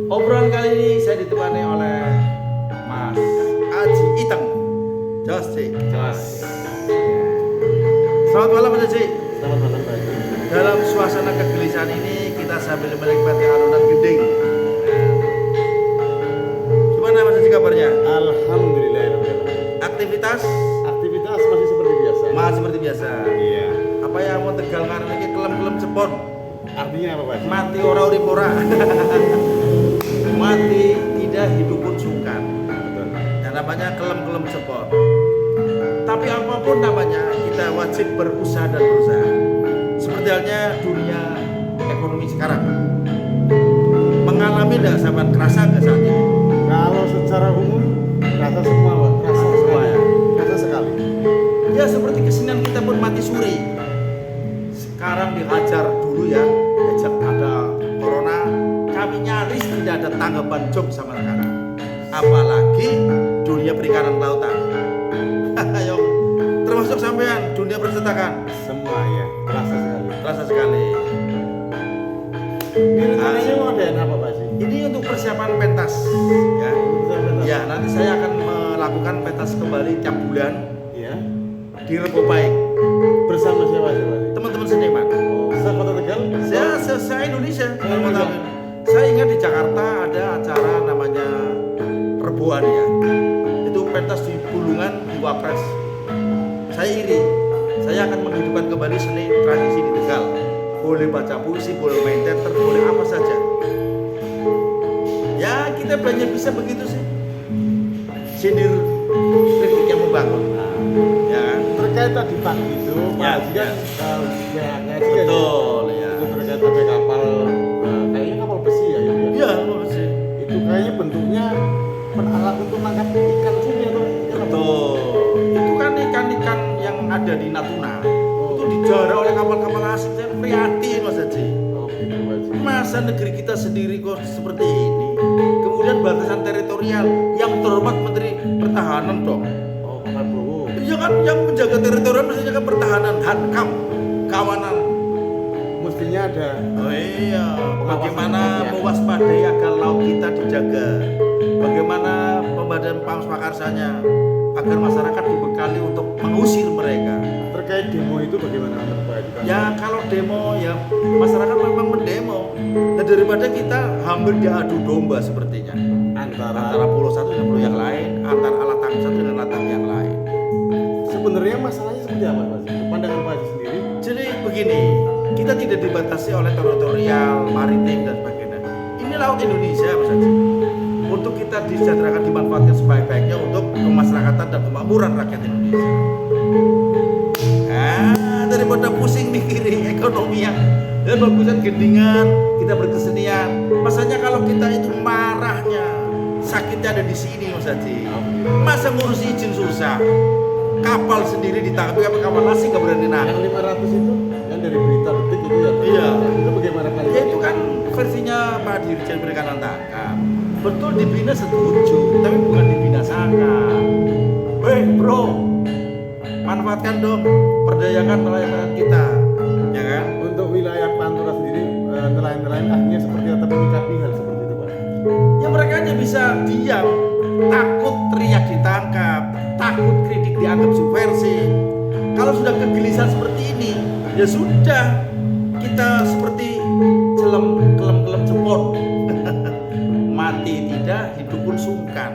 Obrolan kali ini saya ditemani oleh Mas Aji Iteng. Jos, Ci. Jelas. Selamat malam Mas Aji. Selamat malam Pak Haji. Dalam suasana kegelisahan ini kita sambil menikmati alunan gending. Gimana Mas Aji kabarnya? Alhamdulillahirobbilalamin. Aktivitas Aktivitas masih seperti biasa. masih seperti biasa. Iya. Apa yang mau tegal karena ini kelem-kelem cepon. Artinya apa Pak Haji? Mati ora urip ora. Mati tidak hidup pun sungkan. Betul. Yang namanya kelem-kelem cepon. Tapi apapun namanya kita wajib berusaha dan berusaha. Seperti halnya dunia ekonomi sekarang. Mengalami tidak zaman kerasa nggak saat ini? Kalau secara umum rasa semua Pak. Rasa Semua sekali. ya. Rasa sekali. Ya seperti kesenian kita pun mati suri. Sekarang dihajar dulu ya, sejak ada corona, kami nyaris tidak ada tanggapan job sama sekarang. Apalagi dunia perikanan lautan. Ayo, termasuk sampean dunia percetakan, Semua ya. Rasa sekali. terasa sekali. Ini rencananya mau ada apa Pak Haji? Ini untuk persiapan pentas, ya. Ya, nanti saya akan melakukan pentas kembali tiap bulan Iya. di Rebo Baik. Bersama siapa Pak Haji? Teman-teman seniman. Oh, Kota Tegal? Saya Indonesia. Indonesia. Saya ingat di Jakarta ada acara namanya Reboan ya. Itu pentas di Bulungan di Wapres. Saya iri. Saya akan menghidupkan kembali seni tradisi di Tegal. Boleh baca puisi, boleh main teater, boleh apa saja. Ya kita banyak bisa begitu sih. Sindir kritik yang membangun. Ya kan? Terkait tadi pagi itu Pak Ya, Haji kan ya. ngaji kan? Betul ya. Itu terkait ada kapal, kayaknya kapal besi ya itu ya. Iya, makasih. Itu kayaknya bentuknya alat untuk menangkap ikan sini atau ikan apa? Betul. Itu kan ikan-ikan yang ada di Natuna. Itu dijarah oleh kapal-kapal asing. Saya prihatin Mas Haji. Oh gitu Pak Haji. Masa negeri kita sendiri kok seperti ini? Kemudian batasan teritorial yang terhormat Menteri Pertahanan dong. Oh Pak Prabowo. Ya kan yang menjaga teritorial mestinya kan pertahanan, hankam, kawanan. Mestinya ada. Oh iya, bagaimana Ya. mewaspadai agar laut kita dijaga? Bagaimana pembadan pamswakarsanya agar masyarakat dibekali untuk mengusir mereka? Terkait demo itu bagaimana menurut Pak Haji? Ya kalau demo ya masyarakat memang mendemo. Nah daripada kita hampir diadu domba sepertinya antara pulau satu dengan pulau yang lain, antara alat tangkap satu dengan alat tangkap yang lain. Sebenarnya masalahnya seperti apa Pak Haji? Pandangan Pak Haji sendiri? Jadi begini, kita tidak dibatasi oleh teritorial, maritim dan sebagainya. Ini laut Indonesia Mas Haji. Untuk kita disejahterakan, dimanfaatkan sebaik-baiknya untuk kemasyarakatan dan kemakmuran rakyat Indonesia. Daripada pusing mikirin ekonomi yang bagusan gendingan, kita berkesenian. Masanya kalau kita itu marahnya, sakitnya ada di sini Mas Haji. Masa ngurus izin susah. Kapal sendiri ditangkap, kapal asing nggak berani nangkap. Yang 500 itu yang dari berita detik itu ya? Iya. Itu bagaimana Pak Haji? Ya itu kan versinya Pak Dirjen Perikanan Tangkap. Betul dibina setuju, tapi bukan dibinasakan. Bro, manfaatkan dong, perdayakan nelayan kita, ya kan? Untuk wilayah Pantura sendiri, nelayan-nelayan akhirnya seperti apa menyikapi hal seperti itu Pak? Ya mereka hanya bisa diam, takut teriak ditangkap, takut kritik dianggap subversi. Kalau sudah kegelisahan seperti ini, ya sudah, kita seperti kelem-kelem cepon. Mati tidak, hidup pun sungkan.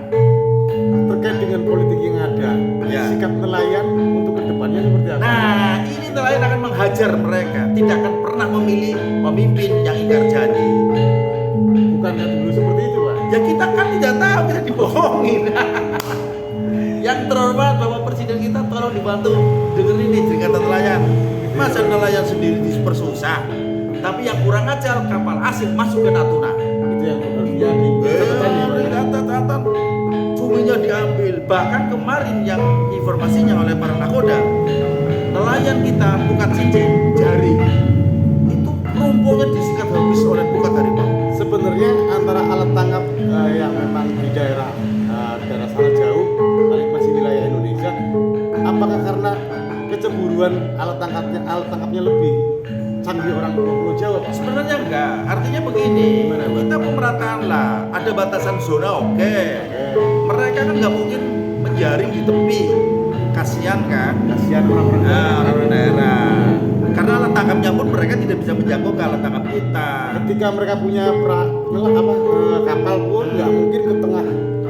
Terkait dengan politik yang ada, Ya. sikap nelayan untuk kedepannya seperti apa? Nah, ini nelayan akan menghajar mereka, tidak akan pernah memilih pemimpin yang ingkar janji. Bukannya dulu seperti itu Pak? Ya kita kan tidak tahu, kita dibohongin. Yang terhormat Bapak Presiden kita tolong dibantu dengerin nih peringatan nelayan. Masa nelayan sendiri dipersusah, tapi yang kurang ajar kapal asing masuk ke Natuna. Itu yang harus jadi catatan ya Pak ya? Catatan cuminya diambil. Bahkan kemarin yang informasinya oleh para nakoda, nelayan kita bukan cincin, jari. Itu rumputnya disikat habis oleh bukan harimau. Sebenarnya antara alat tangkap yang memang di daerah sangat jauh, paling masih wilayah Indonesia, apakah karena kecemburuan alat tangkapnya lebih canggih orang Pulau Jawa Pak? Sebenarnya enggak, artinya begini, Gimana, Pak? kita pemerataan lah. ada batasan zona, oke. Mereka kan nggak mungkin menjaring di tepi, kasihan kan? Kasihan orang-orang. Nah, orang daerah. Karena alat tangkapnya pun mereka tidak bisa menjangkau ke alat tangkap kita. Ketika mereka punya kapal pun nggak mungkin ke tengah.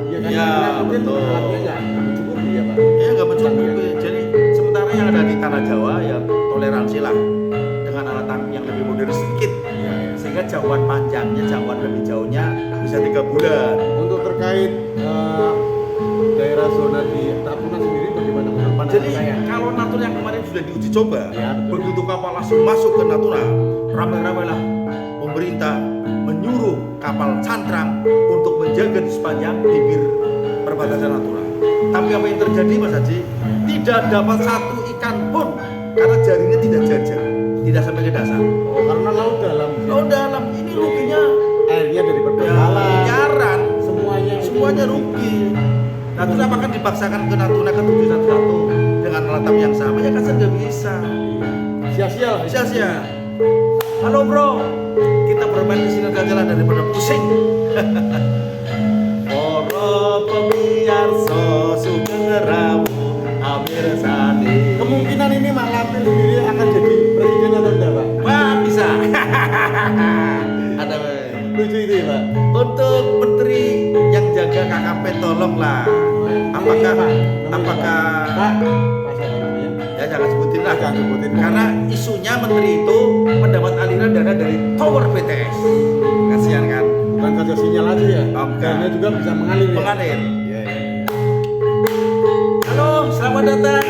Ya kan? Iya, Karena mungkin betul. alatnya nggak mencukupi ya Pak. Ya nggak mencukupi. Jadi sementara yang ada di tanah Jawa ya toleransi lah dengan alat tangkap yang lebih modern sedikit. Sehingga jangkauan panjangnya, jangkauan lebih jauhnya bisa 3 bulan. Untuk terkait daerah zona di Natuna sendiri bagaimana menurut pandangan Jadi saya? kalau Natuna yang kemarin sudah diuji coba, Ya, betul. begitu kapal langsung masuk ke Natuna, ramai-ramai lah pemerintah menyuruh kapal cantrang untuk menjaga di sepanjang bibir perbatasan Natuna. Tapi apa yang terjadi Mas Haji? Tidak dapat satu ikan pun karena jaringnya tidak jajah, tidak sampai ke dasar. Oh, karena laut dalam. Laut dalam ini ruginya Airnya dari ya, perbekalan. miliaran, semuanya rugi. Natuna bahkan dipaksakan ke Natuna ke 711 dengan alat tangkap yang sama, ya kan nggak bisa. Sia-sia lah. Sia-sia. Halo bro, kita bermain di sini aja lah daripada pusing. Para pemirsa sugeng rawu Amir Sani. Kemungkinan ini Mak Lampir sendiri akan jadi presiden atau enggak Pak? Wah bisa. Ada Lucu itu ya Pak? untuk menteri yang jaga KKP tolonglah. Apakah Pak apakah Pak siapa namanya? ya jangan sebutin lah. Jangan sebutin. Karena isunya menteri itu mendapat aliran dana dari tower BTS. Kasihan kan? Bukan saja sinyal aja ya? Oh, bukan. Karena juga bisa mengalir ya? Mengalir. Iya, iya. Halo, selamat datang.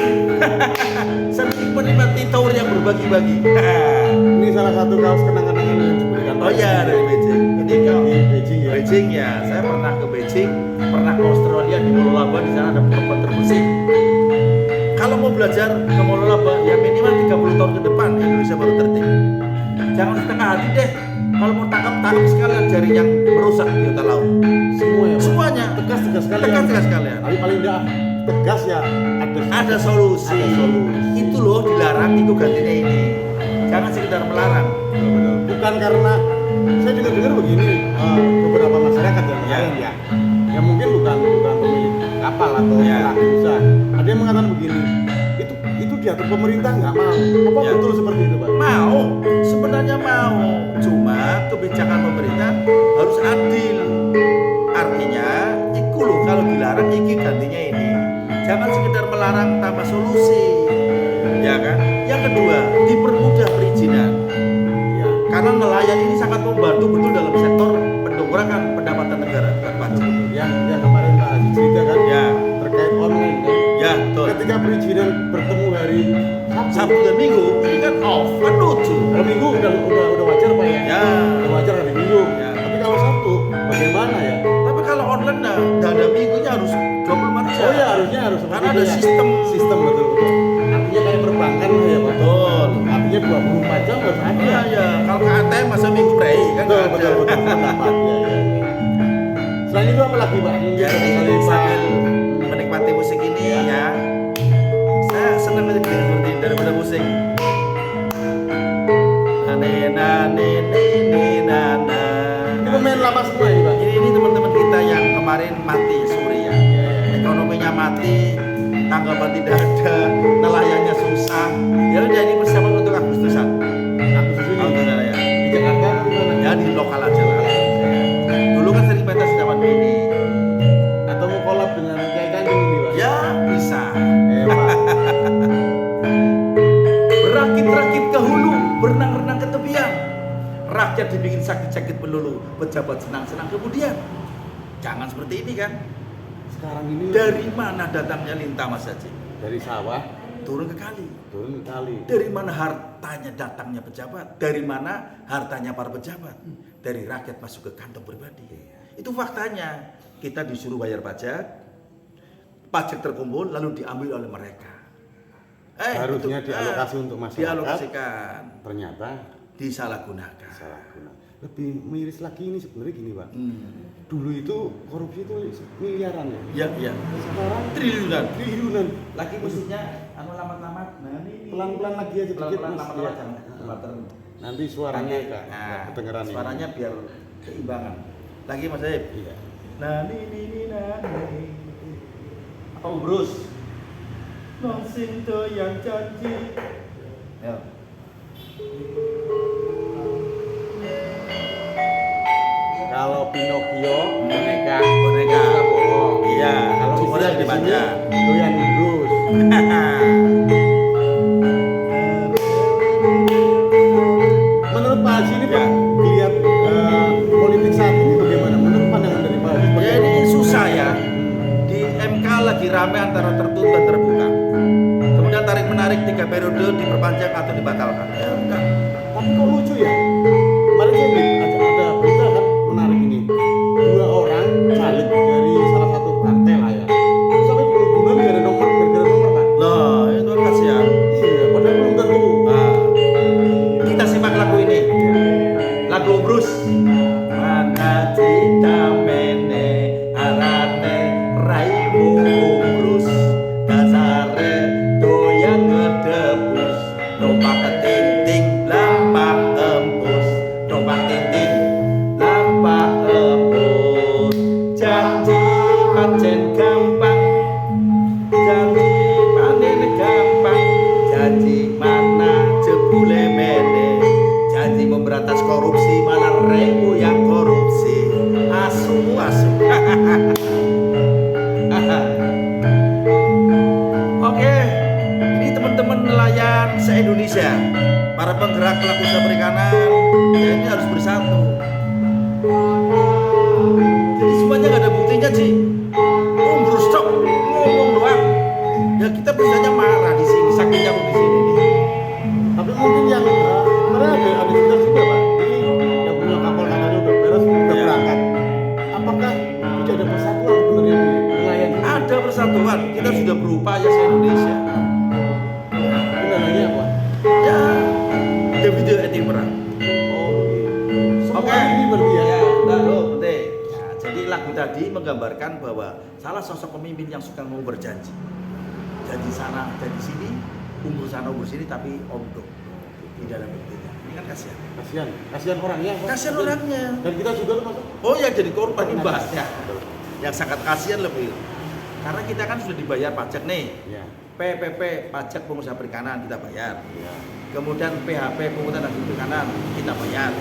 Saya menikmati tower yang berbagi-bagi. Ini salah satu kaos kenang-kenangan yang diberikan Oh iya, dari Beijing. Jadi kalau di Beijing ya? Beijing ya, saya pernah ke Beijing, pernah ke Australia di Pulau Laba, di sana ada perempuan terbersih. Kalau mau belajar ke Pulau Laba, ya minimal 30 tahun ke depan Indonesia baru tertib. Jangan setengah hati deh. Kalau mau tangkap sekalian jaring yang merusak biota laut. Semua ya Pak? Semuanya Tegas sekalian. tegas sekalian. Tapi paling enggak tegas ya Ada solusi. Ada solusi. Itu loh dilarang, itu gantinya ini. Jangan sekedar melarang. Betul. Bukan karena saya juga dengar begini beberapa masyarakat yang Ya. lain ya, yang mungkin bukan pemilik kapal atau Ya. pelaku usaha, ada yang mengatakan begini, itu diatur pemerintah nggak mau. Apa Ya. betul seperti itu Pak? Mau, sebenarnya mau. Cuma kebijakan pemerintah harus adil. Artinya, iku loh kalau dilarang iki gantinya ini. Jangan sekedar melarang tanpa solusi. Ya kan? Yang kedua, dipermudah perizinan. Ya. Karena nelayan ini sangat membantu betul dalam sektor pendongkrakan pendapatan negara bukan pajak. Yang kemarin Pak Haji cerita kan Ya, terkait online kan. ya betul. Ketika perizinan bertemu hari Sabtu dan Minggu ini kan off, kan lucu. Kalau Minggu udah wajar Pak ya. Ya. Udah wajar hari Minggu. Ya. Tapi kalau Sabtu bagaimana ya? Tapi kalau online nggak ada minggunya harus 24 jam. Oh ya harusnya harus seperti Karena itu ada ya. sistem. betul. Artinya kayak perbankan lah ya Pak. Betul. Artinya 24 jam harus ada. Iya ya. Kalau ke ATM masa minggu prei kan Betul, nggak ada. betul. Tepat, ya. Selain itu apa lagi Pak? Ya Barangkali, ini Pak. sambil menikmati musik ini ya. Saya senang aja bikin seperti ini daripada musik. Nana. Ini pemain lama semua ini Pak. Ini teman-teman kita yang kemarin mati suri ya. Ekonominya mati, tanggapan tidak ada, nelayannya susah. Ya udah ini persiapan untuk Agustusan. Agustus ini Agustusan ya. di Jakarta atau di mana? Ya di lokal aja lah. Dulu kan sering pentas zaman ini. Atau mau collab dengan Kiai Kanjeng ini Pak? Ya bisa. Pak. Berakit-rakit ke hulu, berenang-renang ke tepian. Rakyat dibikin sakit-sakit melulu, pejabat senang-senang kemudian. Jangan seperti ini kan. Sekarang ini Dari mana datangnya lintah Mas Haji? dari sawah Turun ke kali. turun ke kali. Dari mana hartanya datangnya pejabat? Dari mana hartanya para pejabat? Dari rakyat masuk ke kantong pribadi. Itu faktanya. Kita disuruh bayar pajak terkumpul lalu diambil oleh mereka. Harusnya dialokasi untuk masyarakat. Dialokasikan. Ternyata Disalahgunakan. salah guna. Lebih miris lagi ini sebenarnya gini Pak. Hmm. Dulu itu korupsi itu miliaran ya. Ya. Sekarang Triliunan. triliunan. Lagi musiknya lamat-lamat. Nah, ini Pelan-pelan lagi aja dikit pelan-pelan Mas. lamat-lamat Ya. jangan. Nanti suaranya enggak Nah, kedengeran ini. suaranya biar keimbangan. Lagi Mas Aib. Iya. Nani nini nani. Apa Bruce? Non sinto yang janji. Ya. Kalau Pinocchio boneka Boneka. bohong. Iya, Kalau umurnya istilah di lebih sini panjang. doyan Bruce. Menurut Pak Haji ini Ya. Pak, lihat politik saat ini bagaimana? Menurut pandangan dari Pak Haji? Ya ini susah ya. Di MK lagi rame antara tertutup dan terbuka. Kemudian tarik menarik 3 periode diperpanjang atau dibatalkan. Ya enggak. Tapi kok lucu ya? Kemarin saya ada berita kan menarik ini. 2 orang caleg dari salah satu partai lah ya. Terus sampai bunuh-bunuhan gara-gara nomor kan? Loh, itu kan kasihan. Iya, padahal belum tentu. Nah, kita simak lagu ini. Lagu Bruce. Mana cita mene arane raimu Bruce. Dasare doyan ngedebus. Dompak ketinting lampak embus. Dompak tinting lampak embus. Janji pancen gampang. Janji panen gampang. Janji mana jebule mene. Janji memberantas korupsi malah remu yang korupsi. Asu asu. Oke, ini teman-teman nelayan se-Indonesia, para penggerak pelaku usaha perikanan, ya ini harus bersatu. Jadi semuanya nggak ada buktinya sih. Umbrus cok, ngomong doang. Ya kita biasanya marah di sini, saking jauh di sini nih. Tapi mungkin yang kemarin ada cerita juga Pak. Ini yang punya kapal katanya udah beres, udah Iya. berangkat. Apakah tidak ada persatuan sebenarnya di nelayan ini? Ada persatuan, kita sudah berupaya se-Indonesia. Kendalanya apa? Ya, video editing perang. Oh, semua Oke. ini berarti ya. Ya, betul. Nah, jadi lagu tadi menggambarkan bahwa salah sosok pemimpin yang suka mau berjanji. Janji sana, janji sini, umur sana, umur sini, tapi omdo. Tidak ada buktinya. Ini kan kasihan. Kasihan orangnya Pak. Kasihan orangnya. Dan kita juga termasuk. Oh ya, jadi korban imbasnya. Yang sangat kasihan lebih. Karena kita kan sudah dibayar pajak nih. Iya. PPP, pajak pengusaha perikanan kita bayar. Iya. Kemudian PHP pungutan hasil perikanan kita bayar.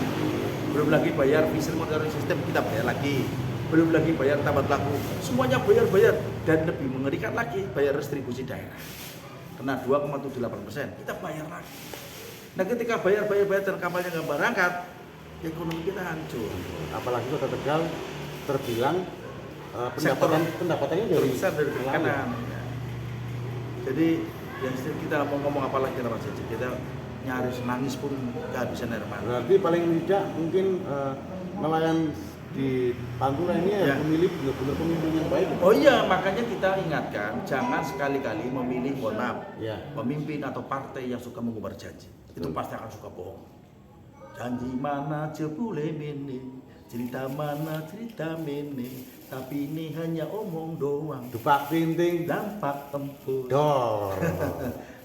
Belum lagi bayar visual monitoring system kita bayar lagi. Belum lagi bayar tambahan laku. Semuanya bayar dan lebih mengerikan lagi bayar restribusi daerah. Kena 2,78%, kita bayar lagi. Nah ketika bayar dan kapalnya nggak berangkat, ekonomi kita hancur. Apalagi Kota Tegal terbilang Sektor pendapatannya dari terbesar dari nelayan. perikanan. Ya. Jadi yang kita mau ngomong apa lagi Mas Jaji, kita nyaris nangis pun nggak bisa nerima. Berarti paling tidak mungkin nelayan di Pantura ini Ya. memilih benar-benar pemimpin yang baik. Oh iya, makanya kita ingatkan jangan sekali-kali memilih, mohon maaf, Ya. pemimpin atau partai yang suka mengumbar janji. Itu Betul. pasti akan suka bohong. Janji mana jebule mene, cerita mana cerita mene, tapi ini hanya omong doang. Dupak tinting Dampak tempur. dor.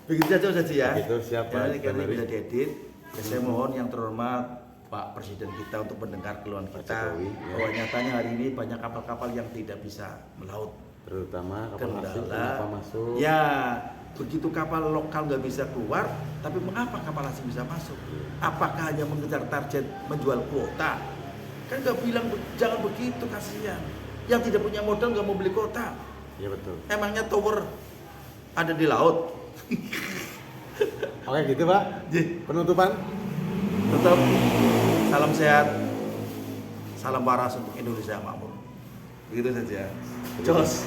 Begitu saja Jaji ya. Begitu, siap, Pak. Ya, ini Mari. bisa diedit. Ya, saya mohon yang terhormat Pak Presiden kita untuk mendengar keluhan Pak kita Jokowi, ya. bahwa nyatanya hari ini banyak kapal-kapal yang tidak bisa melaut. Terutama kapal asing Kendala. kenapa masuk? Ya, begitu kapal lokal nggak bisa keluar, tapi mengapa kapal asing bisa masuk? Apakah hanya mengejar target menjual kuota? Kan nggak bilang jangan begitu, kasihan. Yang tidak punya modal nggak mau beli kuota. Iya betul. Emangnya tower ada di laut? Oke gitu Pak. Ji, Penutupan. tetap salam sehat, salam waras untuk Indonesia makmur. Begitu saja. Jos.